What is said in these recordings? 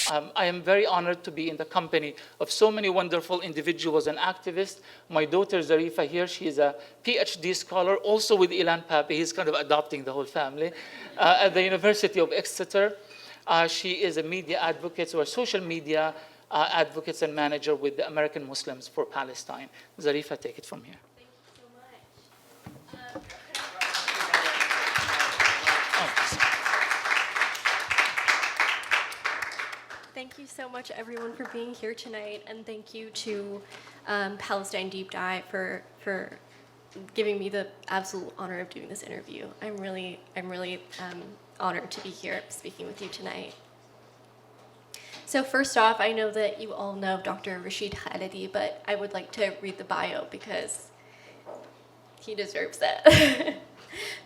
I am very honored to be in the company of so many wonderful individuals and activists. My daughter Zarefah here, she is a PhD scholar, also with Ilan Pape. He's kind of adopting the whole family, at the University of Exeter. She is a media advocate, or social media advocates and manager with the American Muslims for Palestine. Zarefah, take it from here. Thank you so much. Thank you so much, everyone, for being here tonight, and thank you to Palestine Deep Dive for giving me the absolute honor of doing this interview. I'm really honored to be here speaking with you tonight. So first off, I know that you all know Dr. Rashid Khalidi, but I would like to read the bio because he deserves it.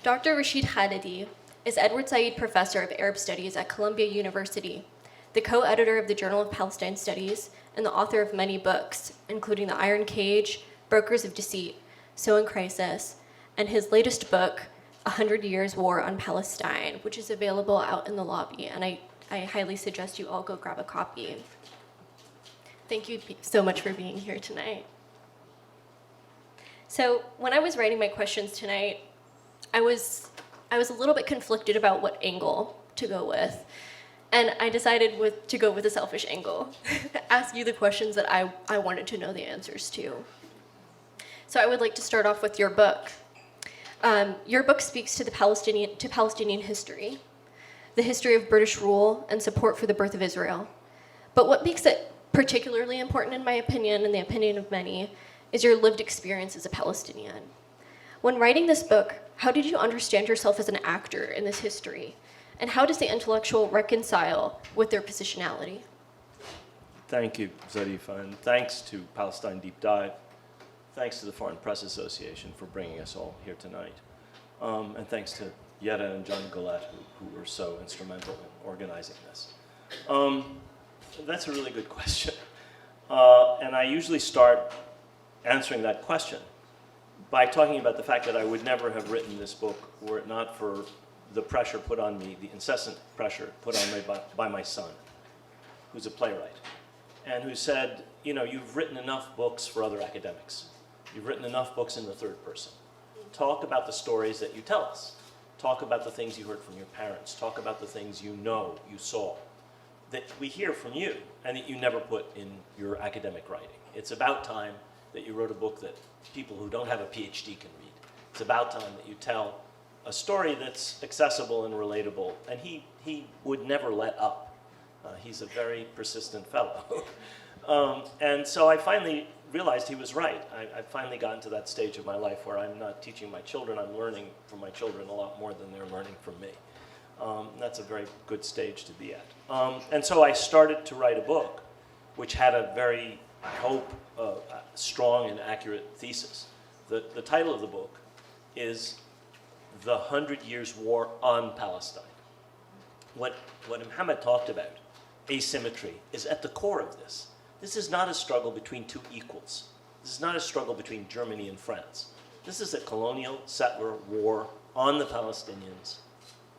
Dr. Rashid Khalidi is Edward Said Professor of Arab Studies at Columbia University, the co-editor of the Journal of Palestine Studies, and the author of many books, including The Iron Cage, Brokers of Deceit, So in Crisis, and his latest book, 100 Years War on Palestine, which is available out in the lobby, and I highly suggest you all go grab a copy. Thank you so much for being here tonight. So when I was writing my questions tonight, I was a little bit conflicted about what angle to go with. And I decided to go with a selfish angle, ask you the questions that I wanted to know the answers to. So I would like to start off with your book. Your book speaks to Palestinian history, the history of British rule and support for the birth of Israel. But what makes it particularly important, in my opinion, and the opinion of many, is your lived experience as a Palestinian. When writing this book, how did you understand yourself as an actor in this history? And how does the intellectual reconcile with their positionality? Thank you, Zarefah, and thanks to Palestine Deep Dive. Thanks to the Foreign Press Association for bringing us all here tonight. And thanks to Yetta and John Gillette, who were so instrumental in organizing this. That's a really good question. And I usually start answering that question by talking about the fact that I would never have written this book were it not for the pressure put on me, the incessant pressure put on me by my son, who's a playwright, and who said, you know, you've written enough books for other academics. You've written enough books in the third person. Talk about the stories that you tell us. Talk about the things you heard from your parents. Talk about the things you know, you saw, that we hear from you and that you never put in your academic writing. It's about time that you wrote a book that people who don't have a PhD can read. It's about time that you tell a story that's accessible and relatable, and he would never let up. He's a very persistent fellow. And so I finally realized he was right. I've finally gotten to that stage of my life where I'm not teaching my children, I'm learning from my children a lot more than they're learning from me. That's a very good stage to be at. And so I started to write a book which had a very, I hope, strong and accurate thesis. The title of the book is The 100 Years War on Palestine. What Mohammed talked about, asymmetry, is at the core of this. This is not a struggle between two equals. This is not a struggle between Germany and France. This is a colonial settler war on the Palestinians,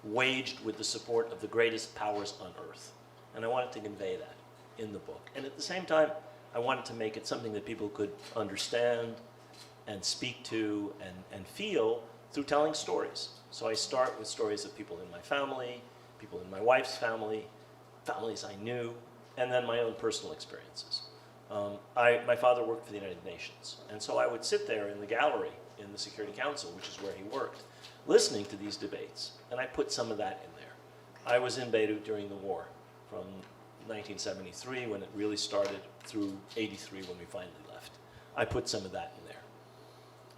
waged with the support of the greatest powers on earth. And I wanted to convey that in the book. And at the same time, I wanted to make it something that people could understand and speak to and feel through telling stories. So I start with stories of people in my family, people in my wife's family, families I knew, and then my own personal experiences. My father worked for the United Nations, and so I would sit there in the gallery in the Security Council, which is where he worked, listening to these debates, and I put some of that in there. I was in Beirut during the war, from 1973 when it really started through 83 when we finally left. I put some of that in there.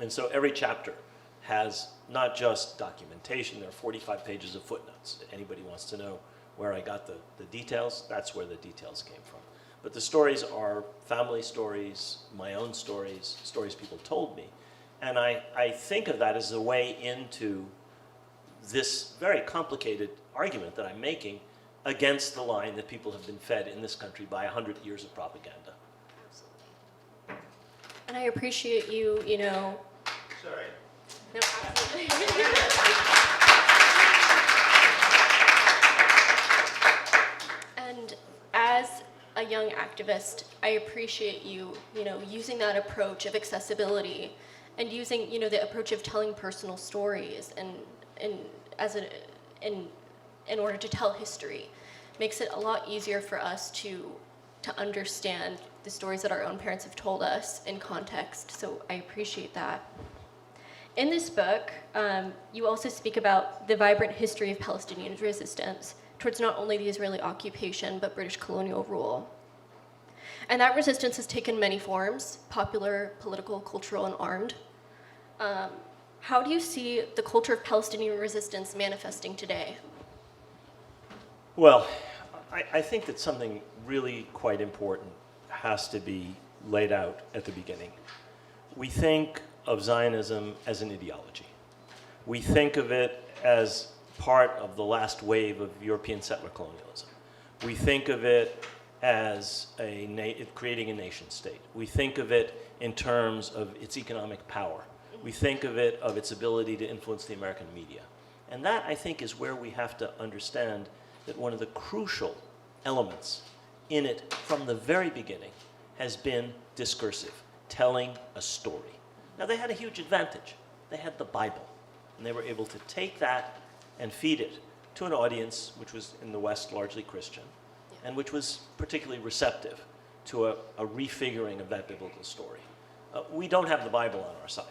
And so every chapter has not just documentation, there are 45 pages of footnotes. If anybody wants to know where I got the details, that's where the details came from. But the stories are family stories, my own stories, stories people told me. And I think of that as a way into this very complicated argument that I'm making against the line that people have been fed in this country by 100 years of propaganda. Absolutely. And I appreciate you, you know. Sorry. No, absolutely. And young activist, I appreciate you, using that approach of accessibility and using, the approach of telling personal stories in order to tell history. Makes it a lot easier for us to understand the stories that our own parents have told us in context. So I appreciate that. In this book, you also speak about the vibrant history of Palestinian resistance towards not only the Israeli occupation, but British colonial rule. And that resistance has taken many forms: popular, political, cultural, and armed. How do you see the culture of Palestinian resistance manifesting today? Well, I think that something really quite important has to be laid out at the beginning. We think of Zionism as an ideology. We think of it as part of the last wave of European settler colonialism. We think of it as creating a nation state. We think of it in terms of its economic power. We think of it of its ability to influence the American media. And that, I think, is where we have to understand that one of the crucial elements in it from the very beginning has been discursive, telling a story. Now, they had a huge advantage. They had the Bible, and they were able to take that and feed it to an audience which was in the West largely Christian, and which was particularly receptive to a refiguring of that biblical story. We don't have the Bible on our side,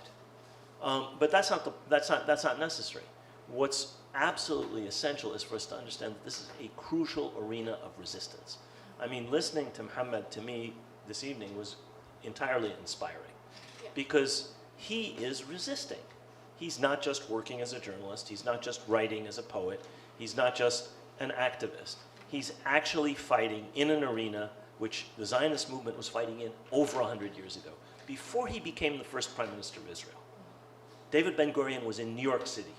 but that's not necessary. What's absolutely essential is for us to understand that this is a crucial arena of resistance. I mean, listening to Muhammad, to me, this evening was entirely inspiring, because he is resisting. He's not just working as a journalist. He's not just writing as a poet. He's not just an activist. He's actually fighting in an arena which the Zionist movement was fighting in over 100 years ago, before he became the first prime minister of Israel. David Ben-Gurion was in New York City,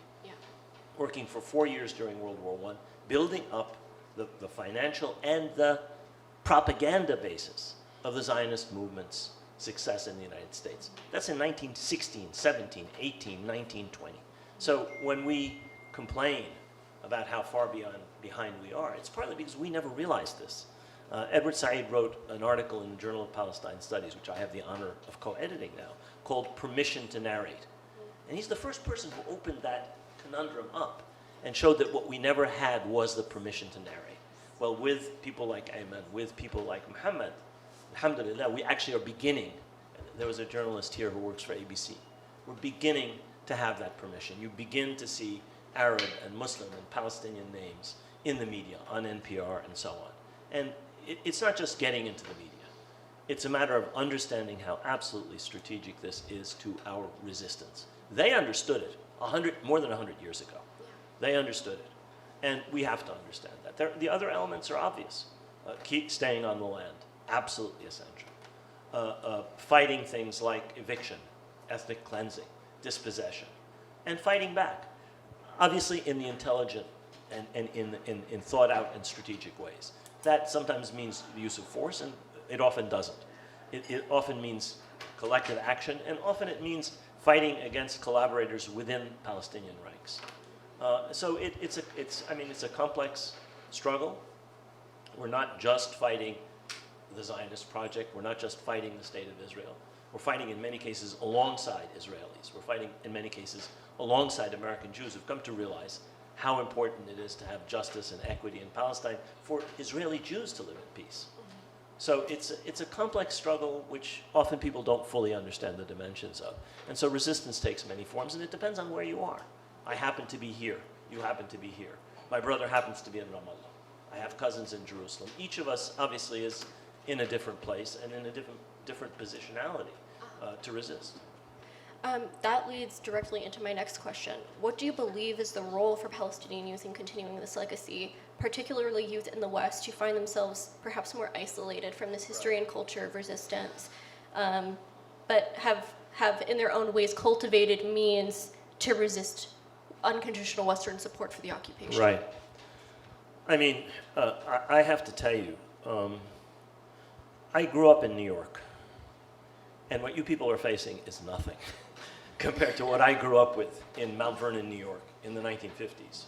working for 4 years during World War I, building up the financial and the propaganda basis of the Zionist movement's success in the United States. That's in 1916, 17, 18, 19, 20. So when we complain about how far behind we are, it's partly because we never realized this. Edward Said wrote an article in the Journal of Palestine Studies, which I have the honor of co-editing now, called Permission to Narrate. And he's the first person who opened that conundrum up and showed that what we never had was the permission to narrate. Well, with people like Ayman, with people like Muhammad, alhamdulillah, we actually are beginning. There was a journalist here who works for ABC. We're beginning to have that permission. You begin to see Arab and Muslim and Palestinian names in the media, on NPR and so on. And it's not just getting into the media. It's a matter of understanding how absolutely strategic this is to our resistance. They understood it more than 100 years ago. They understood it. And we have to understand that. The other elements are obvious. Keep staying on the land, absolutely essential. Fighting things like eviction, ethnic cleansing, dispossession, and fighting back. Obviously in the intelligent and in thought out and strategic ways. That sometimes means the use of force, and it often doesn't. It often means collective action, and often it means fighting against collaborators within Palestinian ranks. So it's a complex struggle. We're not just fighting the Zionist project. We're not just fighting the state of Israel. We're fighting in many cases alongside Israelis. We're fighting in many cases alongside American Jews who've come to realize how important it is to have justice and equity in Palestine for Israeli Jews to live in peace. So it's a complex struggle which often people don't fully understand the dimensions of. And so resistance takes many forms, and it depends on where you are. I happen to be here. You happen to be here. My brother happens to be in Ramallah. I have cousins in Jerusalem. Each of us obviously is in a different place and in a different positionality to resist. That leads directly into my next question. What do you believe is the role for Palestinian youth in continuing this legacy, particularly youth in the West who find themselves perhaps more isolated from this history and culture of resistance, but have in their own ways cultivated means to resist unconditional Western support for the occupation? Right. I mean, I have to tell you, I grew up in New York, and what you people are facing is nothing compared to what I grew up with in Mount Vernon, New York in the 1950s,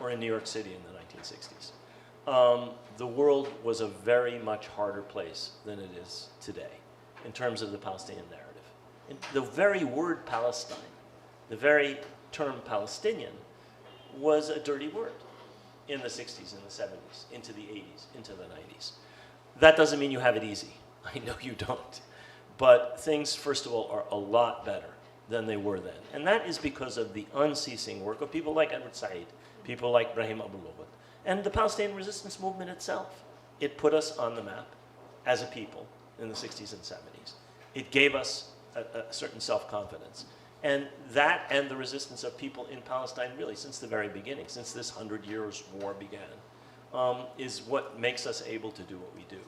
or in New York City in the 1960s. the world was a very much harder place than it is today in terms of the Palestinian narrative. And the very word Palestine, the very term Palestinian, was a dirty word in the 60s, in the 70s, into the 80s, into the 90s. That doesn't mean you have it easy. I know you don't. But things, first of all, are a lot better than they were then. And that is because of the unceasing work of people like Edward Said, people like Ibrahim Abu Lughod, and the Palestinian resistance movement itself. It put us on the map as a people in the 60s and 70s. It gave us a certain self-confidence. And that and the resistance of people in Palestine really since the very beginning, since this 100 years war began, is what makes us able to do what we do.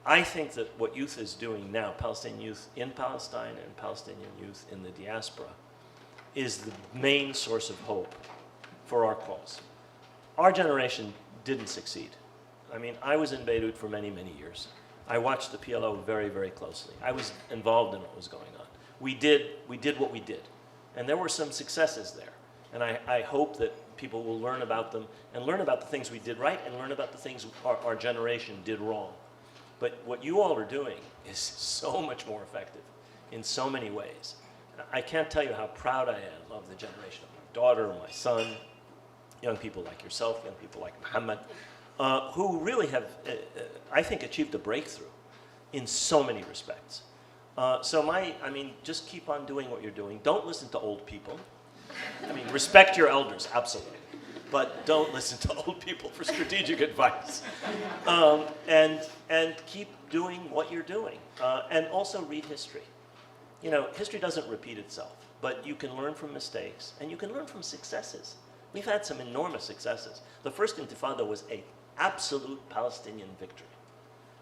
I think that what youth is doing now, Palestinian youth in Palestine and Palestinian youth in the diaspora, is the main source of hope for our cause. Our generation didn't succeed. I mean, I was in Beirut for many, many years. I watched the PLO very, very closely. I was involved in what was going on. We did what we did. And there were some successes there. And I hope that people will learn about them and learn about the things we did right and learn about the things our generation did wrong. But what you all are doing is so much more effective in so many ways. I can't tell you how proud I am of the generation of my daughter, my son, young people like yourself, young people like Muhammad, who really have, I think, achieved a breakthrough in so many respects. Just keep on doing what you're doing. Don't listen to old people. I mean, respect your elders, absolutely. But don't listen to old people for strategic advice. And keep doing what you're doing. And also read history. You know, history doesn't repeat itself, but you can learn from mistakes and you can learn from successes. We've had some enormous successes. The first Intifada was an absolute Palestinian victory.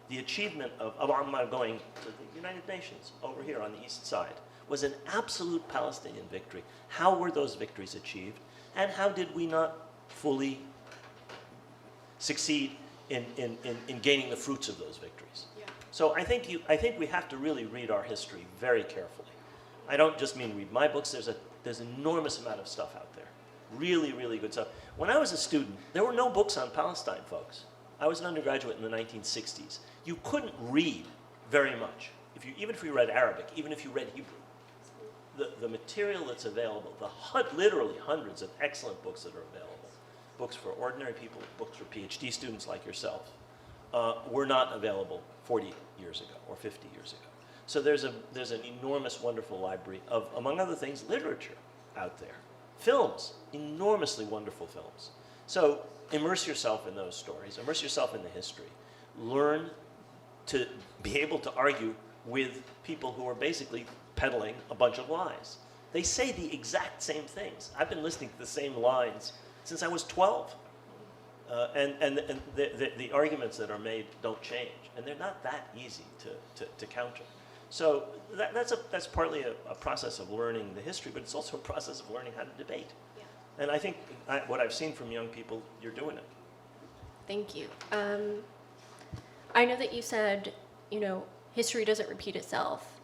The achievement of Abu Ammar going to the United Nations over here on the east side was an absolute Palestinian victory. How were those victories achieved? And how did we not fully succeed in gaining the fruits of those victories? Yeah. So I think we have to really read our history very carefully. I don't just mean read my books. There's an enormous amount of stuff out there. Really, really good stuff. When I was a student, there were no books on Palestine, folks. I was an undergraduate in the 1960s. You couldn't read very much, even if you read Arabic, even if you read Hebrew. The material that's available, literally hundreds of excellent books that are available, books for ordinary people, books for PhD students like yourself, were not available 40 years ago or 50 years ago. So there's an enormous, wonderful library of, among other things, literature out there. Films, enormously wonderful films. So immerse yourself in those stories, immerse yourself in the history. Learn to be able to argue with people who are basically peddling a bunch of lies. They say the exact same things. I've been listening to the same lines since I was 12. And the arguments that are made don't change. And they're not that easy to counter. So that's partly a process of learning the history, but it's also a process of learning how to debate. Yeah. And I think what I've seen from young people, you're doing it. Thank you. I know that you said, history doesn't repeat itself.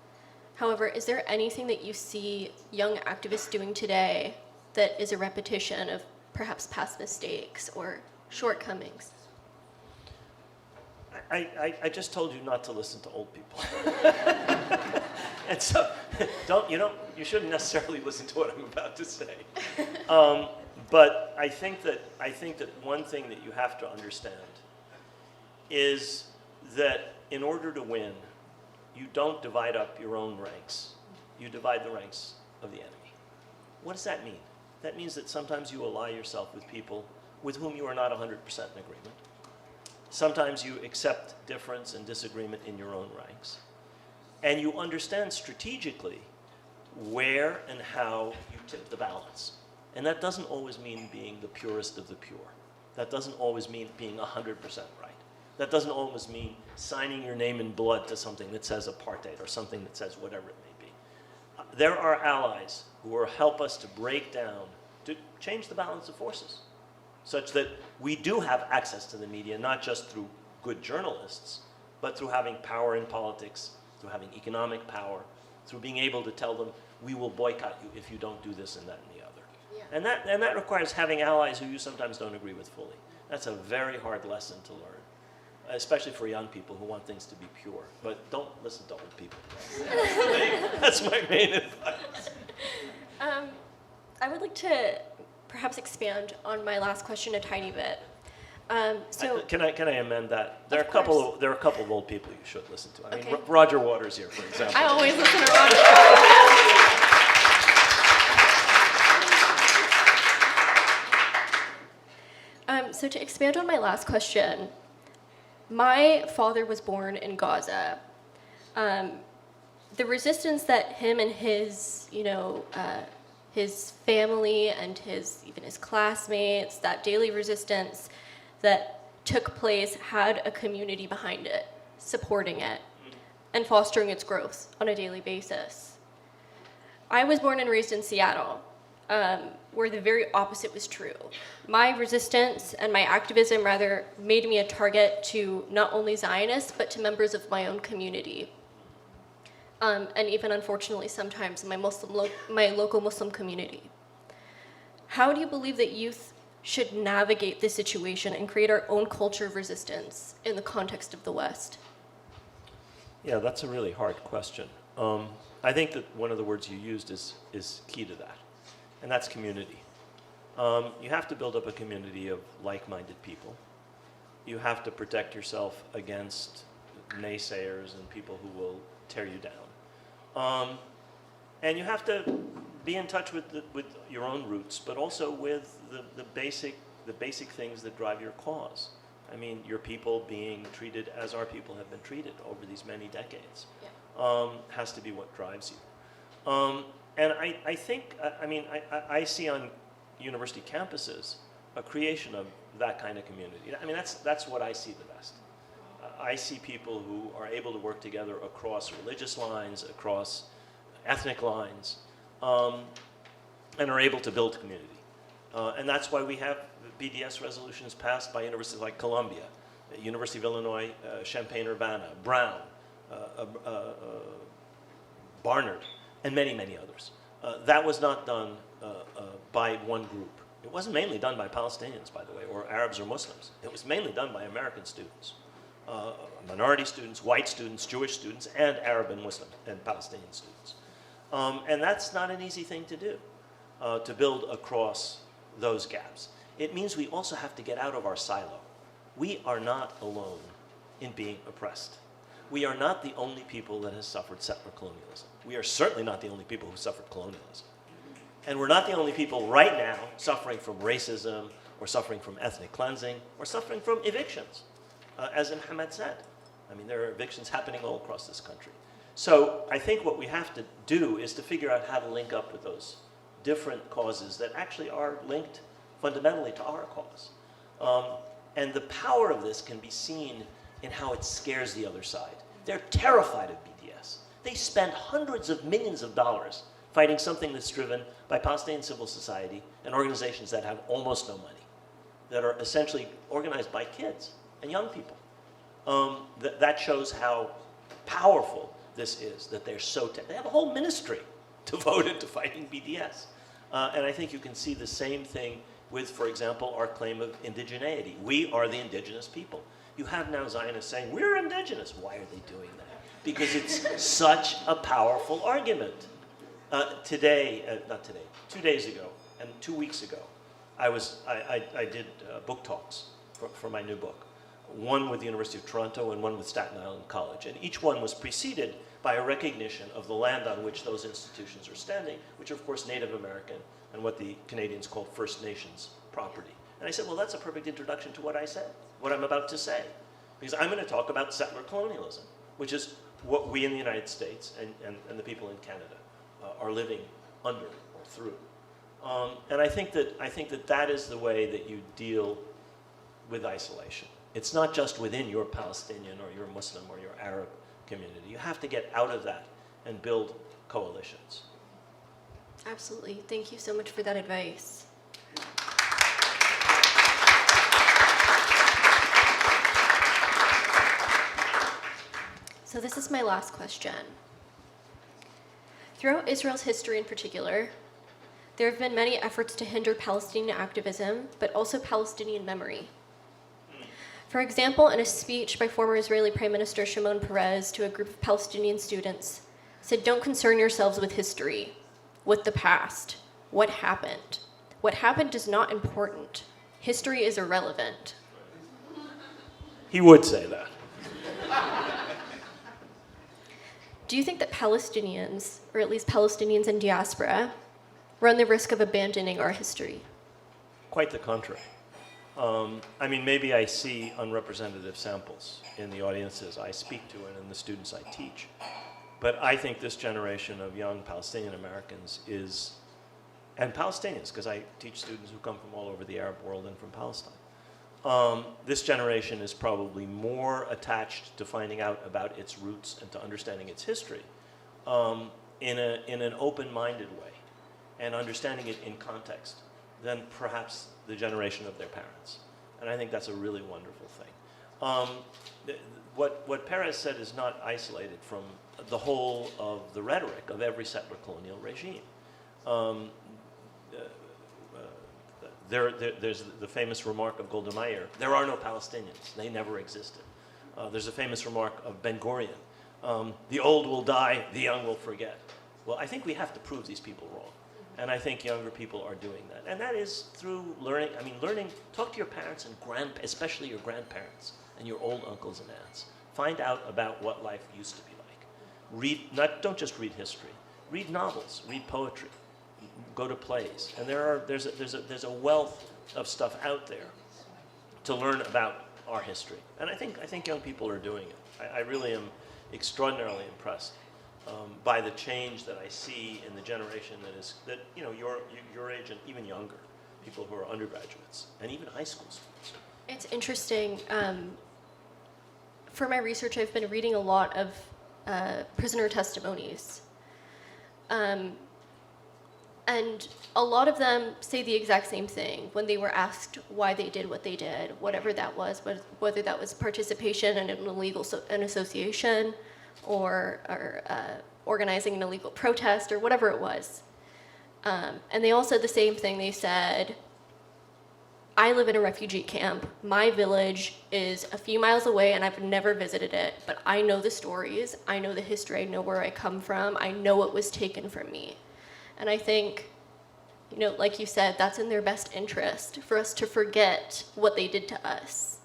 However, is there anything that you see young activists doing today that is a repetition of perhaps past mistakes or shortcomings? I just told you not to listen to old people. And so you shouldn't necessarily listen to what I'm about to say. But I think that one thing that you have to understand is that in order to win, you don't divide up your own ranks. You divide the ranks of the enemy. What does that mean? That means that sometimes you ally yourself with people with whom you are not 100% in agreement. Sometimes you accept difference and disagreement in your own ranks. And you understand strategically where and how you tip the balance. And that doesn't always mean being the purest of the pure. That doesn't always mean being 100% right. That doesn't always mean signing your name in blood to something that says apartheid or something that says whatever it may be. There are allies who will help us to break down, to change the balance of forces, such that we do have access to the media, not just through good journalists, but through having power in politics, through having economic power, through being able to tell them, we will boycott you if you don't do this and that and the other. Yeah. And that requires having allies who you sometimes don't agree with fully. That's a very hard lesson to learn, especially for young people who want things to be pure. But don't listen to old people. That's my main advice. I would like to perhaps expand on my last question a tiny bit. Can I amend that? There are a couple of old people you should listen to. I mean, Okay. Roger Waters here, for example. I always listen to Roger. So to expand on my last question, my father was born in Gaza. The resistance that him and his, his family and even his classmates, that daily resistance that took place had a community behind it, supporting it, and fostering its growth on a daily basis. I was born and raised in Seattle, where the very opposite was true. My resistance and my activism rather made me a target to not only Zionists, but to members of my own community. And even unfortunately sometimes my local Muslim community. How do you believe that youth should navigate this situation and create our own culture of resistance in the context of the West? Yeah, that's a really hard question. I think that one of the words you used is key to that, and that's community. You have to build up a community of like-minded people. You have to protect yourself against naysayers and people who will tear you down. And you have to be in touch with your own roots, but also with the basic things that drive your cause. I mean, your people being treated as our people have been treated over these many decades, has to be what drives you. And I think, I see on university campuses a creation of that kind of community. I mean, that's what I see the best. I see people who are able to work together across religious lines, across ethnic lines, and are able to build community. And that's why we have BDS resolutions passed by universities like Columbia, University of Illinois, Champaign-Urbana, Brown, Barnard, and many, many others. That was not done by one group. It wasn't mainly done by Palestinians, by the way, or Arabs or Muslims. It was mainly done by American students, minority students, white students, Jewish students, and Arab and Muslim and Palestinian students. And that's not an easy thing to do, to build across those gaps. It means we also have to get out of our silo. We are not alone in being oppressed. We are not the only people that has suffered settler colonialism. We are certainly not the only people who suffered colonialism. And we're not the only people right now suffering from racism or suffering from ethnic cleansing or suffering from evictions, as Mohammed said. I mean, there are evictions happening all across this country. So I think what we have to do is to figure out how to link up with those different causes that actually are linked fundamentally to our cause. And the power of this can be seen in how it scares the other side. They're terrified of BDS. They spend hundreds of millions of dollars fighting something that's driven by Palestinian civil society and organizations that have almost no money, that are essentially organized by kids and young people. That shows how powerful this is, that they're so, they have a whole ministry devoted to fighting BDS. And I think you can see the same thing with, for example, our claim of indigeneity. We are the indigenous people. You have now Zionists saying, we're indigenous. Why are they doing that? Because it's such a powerful argument. 2 days ago and 2 weeks ago, I did book talks for my new book. One with the University of Toronto and one with Staten Island College. And each one was preceded by a recognition of the land on which those institutions are standing, which are, of course, Native American and what the Canadians call First Nations property. And I said, well, that's a perfect introduction to what I said, what I'm about to say. Because I'm going to talk about settler colonialism, which is what we in the United States and the people in Canada are living under or through. And I think that is the way that you deal with isolation. It's not just within your Palestinian or your Muslim or your Arab community. You have to get out of that and build coalitions. Absolutely. Thank you so much for that advice. So this is my last question. Throughout Israel's history in particular, there have been many efforts to hinder Palestinian activism, but also Palestinian memory. For example, in a speech by former Israeli Prime Minister Shimon Peres to a group of Palestinian students, said, "Don't concern yourselves with history, with the past. What happened? What happened is not important. History is irrelevant." He would say that. Do you think that Palestinians, or at least Palestinians in diaspora, run the risk of abandoning our history? Quite the contrary. I mean, maybe I see unrepresentative samples in the audiences I speak to and in the students I teach. But I think this generation of young Palestinian Americans is, and Palestinians, because I teach students who come from all over the Arab world and from Palestine. This generation is probably more attached to finding out about its roots and to understanding its history in an open-minded way and understanding it in context than perhaps the generation of their parents. And I think that's a really wonderful thing. What Perez said is not isolated from the whole of the rhetoric of every settler colonial regime. There's the famous remark of Golda Meir, "There are no Palestinians, they never existed." There's a famous remark of Ben Gurion, "The old will die, the young will forget." Well, I think we have to prove these people wrong. And I think younger people are doing that. And that is through learning. I mean, talk to your parents and especially your grandparents and your old uncles and aunts. Find out about what life used to be like. Don't just read history. Read novels, read poetry, go to plays. And there's a wealth of stuff out there to learn about our history. And I think young people are doing it. I really am extraordinarily impressed by the change that I see in the generation that your age and even younger, people who are undergraduates and even high school students. It's interesting. For my research, I've been reading a lot of prisoner testimonies. And a lot of them say the exact same thing when they were asked why they did what they did, whatever that was, whether that was participation in an illegal an association or organizing an illegal protest or whatever it was. And they all said the same thing. They said, "I live in a refugee camp. My village is a few miles away and I've never visited it, but I know the stories, I know the history, I know where I come from, I know what was taken from me." And I think, like you said, that's in their best interest for us to forget what they did to us.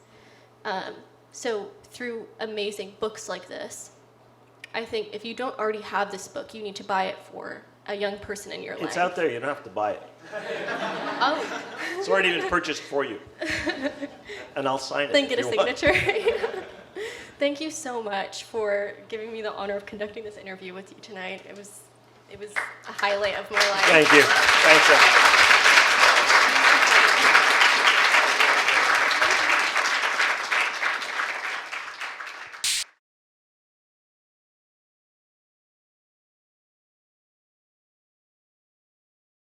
So through amazing books like this, I think if you don't already have this book, you need to buy it for a young person in your life. It's out there, you don't have to buy it. Oh. It's already been purchased for you. And I'll sign it. Then get a signature. Thank you so much for giving me the honor of conducting this interview with you tonight. It was a highlight of my life. Thank you. Thanks, Em.